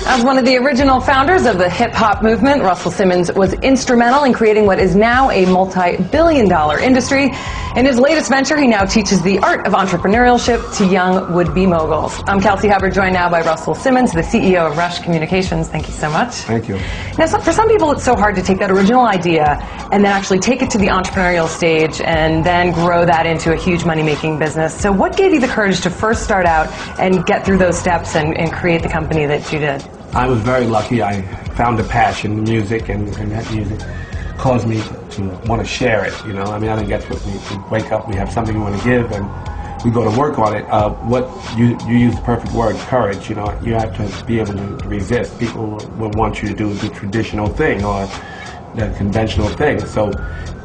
As one of the original founders of the hip-hop movement, Russell Simmons was instrumental in creating what is now a multi-billion-dollar industry. In his latest venture, he now teaches the art of entrepreneurship to young would-be moguls. I'm Kelsey Hubbard, joined now by Russell Simmons, the CEO of Rush Communications. Thank you so much. Thank you. Now, for some people, it's so hard to take that original idea and then actually take it to the entrepreneurial stage and then grow that into a huge money-making business. So what gave you the courage to first start out and get through those steps and create the company that you did? I was very lucky. I found a passion in music, and that music caused me to want to share it. You know, I mean, I think that's what we wake up, we have something we want to give, and we go to work on it. What you use the perfect word, courage. You know, you have to be able to resist. People will want you to do the traditional thing or the conventional thing. So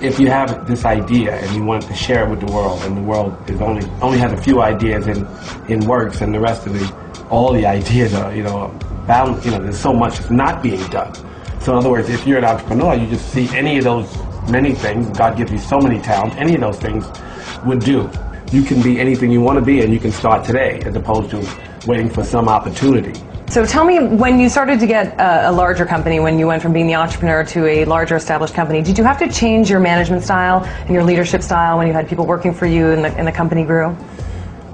if you have this idea and you want to share it with the world, and the world is only has a few ideas in works, and the rest of all the ideas are, bound, there's so much that's not being done. So in other words, if you're an entrepreneur, you just see any of those many things, God gives you so many talents, any of those things would do. You can be anything you want to be, and you can start today, as opposed to waiting for some opportunity. So tell me, when you started to get a larger company, when you went from being the entrepreneur to a larger established company, did you have to change your management style and your leadership style when you had people working for you and the company grew?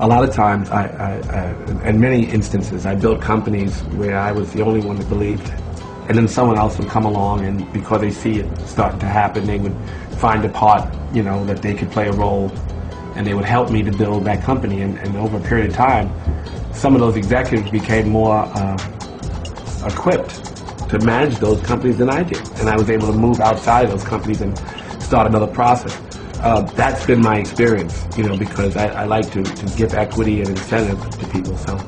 A lot of times, in many instances, I built companies where I was the only one that believed, and then someone else would come along, and because they see it starting to happen, they would find a part, that they could play a role, and they would help me to build that company. And over a period of time, some of those executives became more equipped to manage those companies than I did, and I was able to move outside of those companies and start another process. That's been my experience, because I like to give equity and incentive to people. So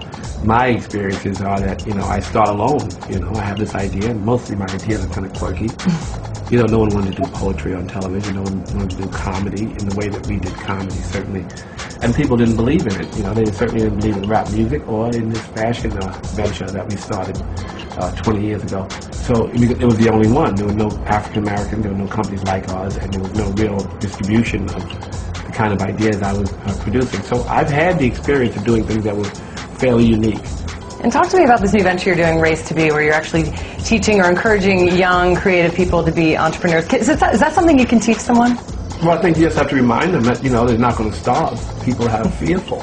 my experiences are that, I start alone. I have this idea, and mostly my ideas are kind of quirky. No one wanted to do poetry on television. No one wanted to do comedy in the way that we did comedy, certainly. And people didn't believe in it. They certainly didn't believe in rap music or in this fashion venture that we started 20 years ago. So it was the only one. There were no African American, there were no companies like ours, and there was no real distribution of the kind of ideas I was producing. So I've had the experience of doing things that were fairly unique. And talk to me about this new venture you're doing, Race to Be, where you're actually teaching or encouraging young, creative people to be entrepreneurs. Is that something you can teach someone? Well, I think you just have to remind them that, they're not going to starve. People are fearful,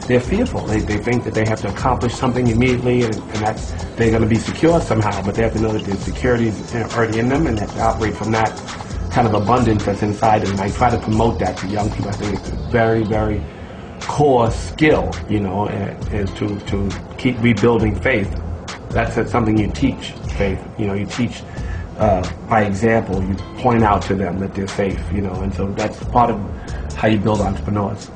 they're fearful. They think that they have to accomplish something immediately, and that they're going to be secure somehow, but they have to know that the security is already in them, and they have to operate from that kind of abundance that's inside them. And I try to promote that to young people. I think it's a very, very core skill, is to keep rebuilding faith. That's something you teach, faith. You teach by example. You point out to them that they're safe, and so that's part of how you build entrepreneurs.